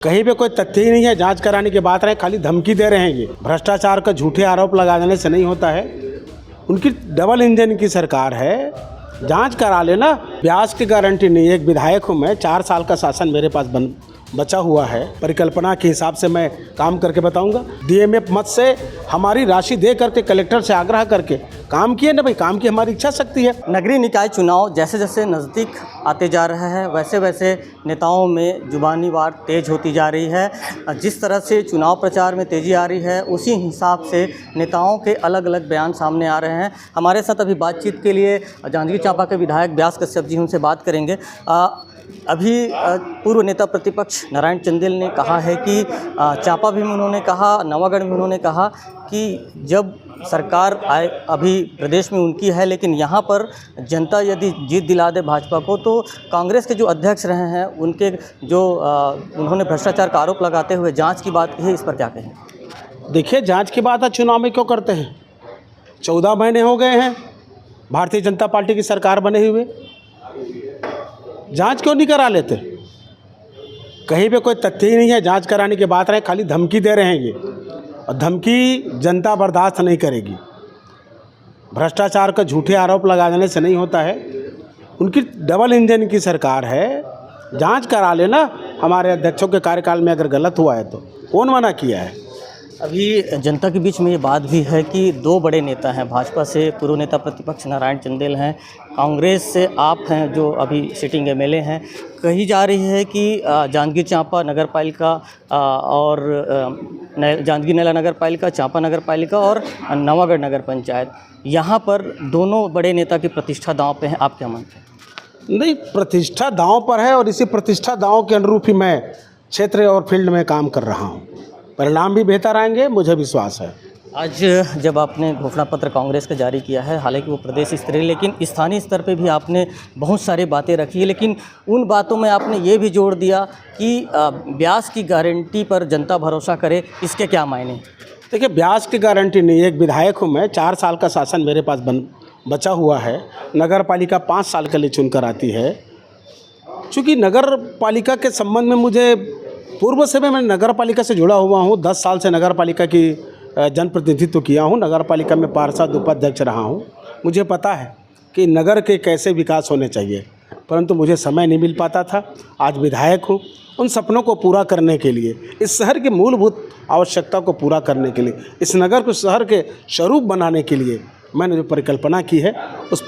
कहीं पे कोई तथ्य ही नहीं है। जांच कराने की बात रहे, खाली धमकी दे रहे हैं। ये भ्रष्टाचार का झूठे आरोप लगा देने से नहीं होता है। उनकी डबल इंजन की सरकार है, जांच करा लेना। ब्याज की गारंटी नहीं। एक विधायक हूँ मैं, 4 साल का शासन मेरे पास बचा हुआ है। परिकल्पना के हिसाब से मैं काम करके बताऊंगा। डीएमएफ मत से हमारी राशि दे करके कलेक्टर से आग्रह करके काम किए ना भाई, काम की हमारी इच्छा शक्ति है। नगरीय निकाय चुनाव जैसे जैसे नज़दीक आते जा रहे हैं वैसे वैसे नेताओं में जुबानी वार तेज़ होती जा रही है। जिस तरह से चुनाव प्रचार में तेज़ी आ रही है उसी हिसाब से नेताओं के अलग अलग बयान सामने आ रहे हैं। हमारे साथ अभी बातचीत के लिए जांजगीर चांपा के विधायक व्यास कश्यप जी उनसे बात करेंगे। अभी पूर्व नेता प्रतिपक्ष नारायण चंदेल ने कहा है कि चांपा भी में उन्होंने कहा, नवागढ़ में उन्होंने कहा कि जब सरकार आए अभी प्रदेश में उनकी है, लेकिन यहाँ पर जनता यदि जीत दिला दे भाजपा को तो कांग्रेस के जो अध्यक्ष रहे हैं उनके जो उन्होंने भ्रष्टाचार का आरोप लगाते हुए जांच की बात की है, इस पर क्या कहें? देखिए, जांच की बात है चुनाव में क्यों करते हैं? 14 महीने हो गए हैं भारतीय जनता पार्टी की सरकार बने हुए, जांच क्यों नहीं करा लेते? कहीं पे कोई तथ्य ही नहीं है। जांच कराने की बात रहे, खाली धमकी दे रहे हैं ये, और धमकी जनता बर्दाश्त नहीं करेगी। भ्रष्टाचार का झूठे आरोप लगा देने से नहीं होता है। उनकी डबल इंजन की सरकार है, जांच करा लेना। हमारे अध्यक्षों के कार्यकाल में अगर गलत हुआ है तो कौन मना किया है? अभी जनता के बीच में ये बात भी है कि 2 बड़े नेता हैं, भाजपा से पूर्व नेता प्रतिपक्ष नारायण चंदेल हैं, कांग्रेस से आप हैं जो अभी सिटिंग एमएलए हैं। कही जा रही है कि जांजगीर चांपा नगर पालिका और जांजगीर नैला नगर पालिका, चांपा नगर पालिका और नवागढ़ नगर पंचायत, यहाँ पर दोनों बड़े नेता की प्रतिष्ठा दांव पे है। आप क्या मानते हैं? नहीं, प्रतिष्ठा दांव पर है और इसी प्रतिष्ठा दांव के अनुरूप ही मैं क्षेत्र और फील्ड में काम कर रहा हूँ। परिणाम भी बेहतर आएंगे, मुझे विश्वास है। आज जब आपने घोषणा पत्र कांग्रेस का जारी किया है, हालांकि वो प्रदेश स्तरीय, लेकिन स्थानीय स्तर पे भी आपने बहुत सारी बातें रखी है, लेकिन उन बातों में आपने ये भी जोड़ दिया कि ब्याज की गारंटी पर जनता भरोसा करे। इसके क्या मायने? देखिए, ब्याज की गारंटी नहीं। एक विधायक हूँ मैं, 4 साल का शासन मेरे पास बचा हुआ है। नगर पालिका 5 साल के लिए चुनकर आती है। चूँकि नगर पालिका के संबंध में मुझे पूर्व से मैं नगर पालिका से जुड़ा हुआ हूँ। 10 साल से नगर पालिका की जनप्रतिनिधित्व किया हूँ। नगर पालिका में पार्षद उपाध्यक्ष रहा हूँ। मुझे पता है कि नगर के कैसे विकास होने चाहिए, परंतु मुझे समय नहीं मिल पाता था। आज विधायक हूँ, उन सपनों को पूरा करने के लिए, इस शहर की मूलभूत आवश्यकता को पूरा करने के लिए, इस नगर को शहर के स्वरूप बनाने के लिए मैंने जो परिकल्पना की है उस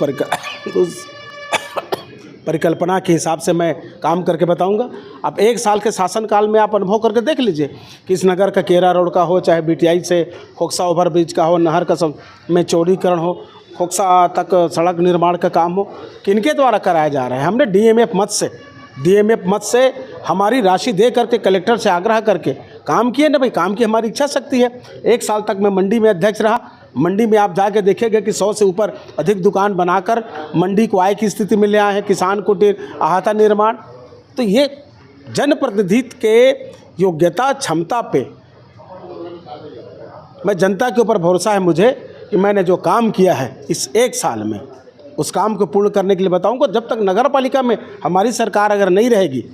परिकल्पना के हिसाब से मैं काम करके बताऊंगा। अब 1 साल के शासनकाल में आप अनुभव करके देख लीजिए कि इस नगर का केरा रोड का हो, चाहे बीटीआई से खोखसा ओवरब्रिज का हो, नहर का सब में चौड़ीकरण हो, खोखसा तक सड़क निर्माण का काम हो, किनके द्वारा कराया जा रहा है? हमने डीएमएफ मत से हमारी राशि दे करके कलेक्टर से आग्रह करके काम किए ना भाई, काम की हमारी इच्छा शक्ति है। 1 साल तक मैं मंडी में अध्यक्ष रहा। मंडी में आप जाके देखेंगे कि 100 से ऊपर अधिक दुकान बनाकर मंडी को आय की स्थिति में ले आए हैं। किसान कुटीर, अहाता निर्माण। तो ये जनप्रतिनिधित्व के योग्यता, क्षमता पे मैं जनता के ऊपर भरोसा है मुझे कि मैंने जो काम किया है इस 1 साल में, उस काम को पूर्ण करने के लिए बताऊंगा। जब तक नगर पालिका में हमारी सरकार अगर नहीं रहेगी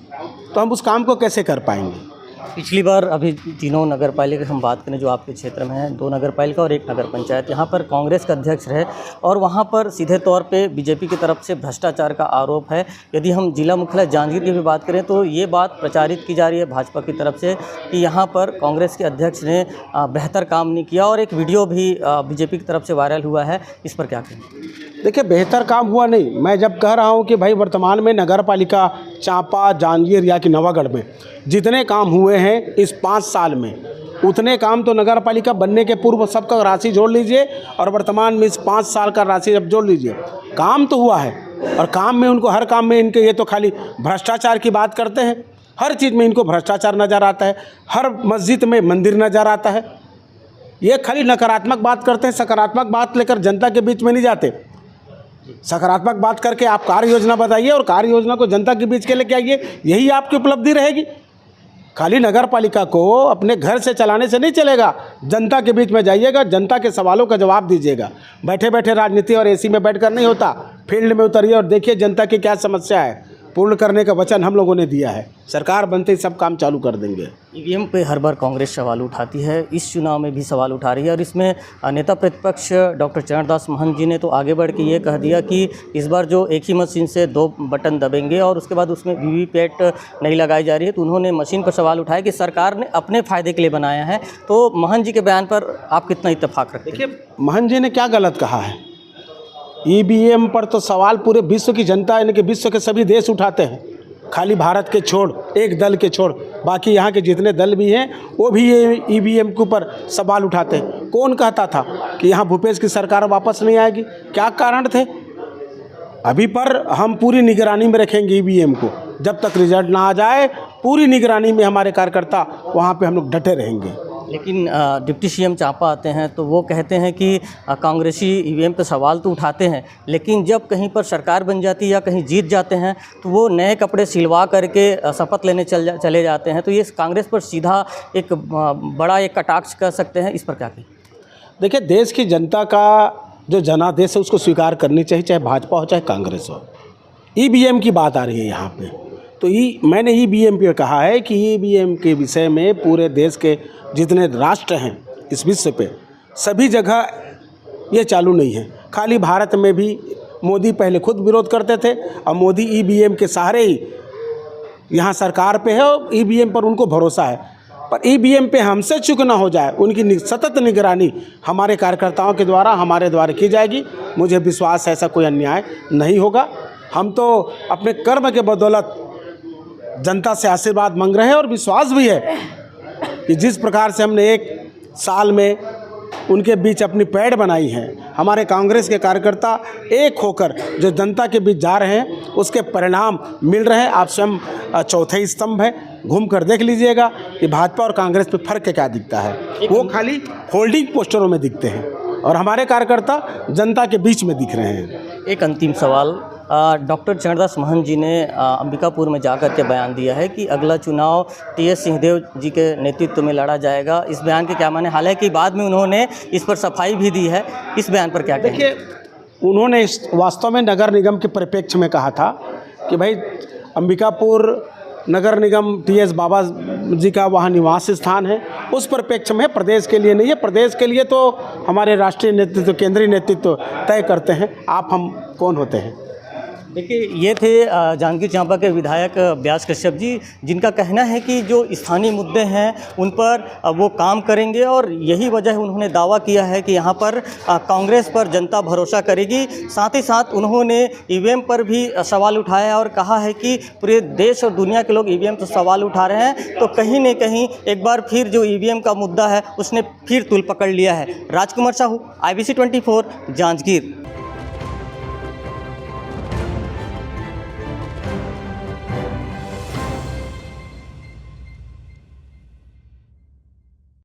तो हम उस काम को कैसे कर पाएंगे? पिछली बार अभी तीनों नगर पालिका हम बात करें जो आपके क्षेत्र में है, 2 नगर पालिका और 1 नगर पंचायत, यहाँ पर कांग्रेस का अध्यक्ष रहे और वहाँ पर सीधे तौर पे बीजेपी की तरफ से भ्रष्टाचार का आरोप है। यदि हम जिला मुख्यालय जांजगीर की भी बात करें तो ये बात प्रचारित की जा रही है भाजपा की तरफ से कि यहाँ पर कांग्रेस के अध्यक्ष ने बेहतर काम नहीं किया और एक वीडियो भी बीजेपी की तरफ से वायरल हुआ है। इस पर क्या कहें? देखिए, बेहतर काम हुआ नहीं। मैं जब कह रहा हूँ कि भाई वर्तमान में नगर पालिका चांपा, जांजगीर या कि नवागढ़ में जितने काम हुए हैं इस 5 साल में, उतने काम तो नगर पालिका बनने के पूर्व सबका राशि जोड़ लीजिए और वर्तमान में इस 5 साल का राशि जब जोड़ लीजिए, काम तो हुआ है। और काम में उनको, हर काम में इनके, ये तो खाली भ्रष्टाचार की बात करते हैं। हर चीज़ में इनको भ्रष्टाचार नज़र आता है। हर मस्जिद में मंदिर नज़र आता है। ये खाली नकारात्मक बात करते हैं, सकारात्मक बात लेकर जनता के बीच में नहीं जाते। सकारात्मक बात करके आप कार्य योजना बताइए और कार्य योजना को जनता के बीच के लेके आइए, यही आपकी उपलब्धि रहेगी। खाली नगर पालिका को अपने घर से चलाने से नहीं चलेगा, जनता के बीच में जाइएगा, जनता के सवालों का जवाब दीजिएगा। बैठे बैठे राजनीति और एसी में बैठकर नहीं होता, फील्ड में उतरिए और देखिए जनता की क्या समस्या है। पूर्ण करने का वचन हम लोगों ने दिया है। सरकार बनते ही सब काम चालू कर देंगे। ईवीएम पे हर बार कांग्रेस सवाल उठाती है, इस चुनाव में भी सवाल उठा रही है और इसमें नेता प्रतिपक्ष डॉक्टर चरणदास महंत जी ने तो आगे बढ़ के ये कह दिया कि इस बार जो एक ही मशीन से 2 बटन दबेंगे और उसके बाद उसमें वीवीपैट नहीं लगाई जा रही है। तो उन्होंने मशीन पर सवाल उठाया कि सरकार ने अपने फ़ायदे के लिए बनाया है। तो महंत जी के बयान पर आप कितना इत्तेफाक रखते हैं? देखिए, महंत जी ने क्या गलत कहा है? ईवीएम पर तो सवाल पूरे विश्व की जनता यानी कि विश्व के सभी देश उठाते हैं, खाली भारत के छोड़, एक दल के छोड़, बाकी यहाँ के जितने दल भी हैं वो भी ये ईवीएम के ऊपर सवाल उठाते हैं। कौन कहता था कि यहाँ भूपेश की सरकार वापस नहीं आएगी? क्या कारण थे? अभी पर हम पूरी निगरानी में रखेंगे ईवीएम को, जब तक रिजल्ट ना आ जाए पूरी निगरानी में हमारे कार्यकर्ता वहाँ पे हम लोग डटे रहेंगे। लेकिन डिप्टी सीएम चांपा आते हैं तो वो कहते हैं कि कांग्रेसी ईवीएम पे सवाल तो उठाते हैं, लेकिन जब कहीं पर सरकार बन जाती है या कहीं जीत जाते हैं तो वो नए कपड़े सिलवा करके शपथ लेने चले जाते हैं। तो ये कांग्रेस पर सीधा एक बड़ा एक कटाक्ष कर सकते हैं, इस पर क्या कहें? देखिए, देश की जनता का जो जनादेश है उसको स्वीकार करनी चाहिए, चाहे भाजपा हो चाहे कांग्रेस हो। ईवीएम की बात आ रही है यहाँ पे, तो मैंने ईवीएम पे कहा है कि ईवीएम के विषय में पूरे देश के जितने राष्ट्र हैं इस विश्व पे सभी जगह ये चालू नहीं है। खाली भारत में भी मोदी पहले खुद विरोध करते थे और मोदी ईवीएम के सहारे ही यहाँ सरकार पे है और ईवीएम पर उनको भरोसा है। पर ईवीएम पे हमसे चूक ना हो जाए, उनकी सतत निगरानी हमारे कार्यकर्ताओं के द्वारा हमारे द्वारा की जाएगी। मुझे विश्वास है ऐसा कोई अन्याय नहीं होगा। हम तो अपने कर्म के बदौलत जनता से आशीर्वाद मांग रहे हैं और विश्वास भी है कि जिस प्रकार से हमने एक साल में उनके बीच अपनी पैड़ बनाई है, हमारे कांग्रेस के कार्यकर्ता एक होकर जो जनता के बीच जा रहे हैं उसके परिणाम मिल रहे हैं। आप स्वयं चौथे स्तंभ है, घूम कर देख लीजिएगा कि भाजपा और कांग्रेस पे फर्क क्या दिखता है। वो खाली होल्डिंग पोस्टरों में दिखते हैं और हमारे कार्यकर्ता जनता के बीच में दिख रहे हैं। एक अंतिम सवाल, डॉक्टर चरणदास महंत जी ने अंबिकापुर में जाकर के बयान दिया है कि अगला चुनाव टीएस सिंहदेव जी के नेतृत्व में लड़ा जाएगा। इस बयान के क्या माने? हालांकि बाद में उन्होंने इस पर सफाई भी दी है, इस बयान पर क्या कहें? देखिए, उन्होंने वास्तव में नगर निगम के परिप्रेक्ष्य में कहा था कि भाई अंबिकापुर नगर निगम टीएस बाबा जी का वहाँ निवास स्थान है, उस परिप्रेक्ष्य में प्रदेश के लिए नहीं है। प्रदेश के लिए तो हमारे राष्ट्रीय नेतृत्व, केंद्रीय नेतृत्व तय करते हैं। आप हम कौन होते हैं? देखिए, ये थे जांजगीर चांपा के विधायक व्यास कश्यप जी, जिनका कहना है कि जो स्थानीय मुद्दे हैं उन पर वो काम करेंगे और यही वजह है उन्होंने दावा किया है कि यहाँ पर कांग्रेस पर जनता भरोसा करेगी। साथ ही साथ उन्होंने ईवीएम पर भी सवाल उठाया और कहा है कि पूरे देश और दुनिया के लोग ईवीएम पर सवाल उठा रहे हैं, तो कहीं न कहीं एक बार फिर जो ईवीएम का मुद्दा है उसने फिर तूल पकड़ लिया है। राजकुमार साहू, IBC 24, जांजगीर।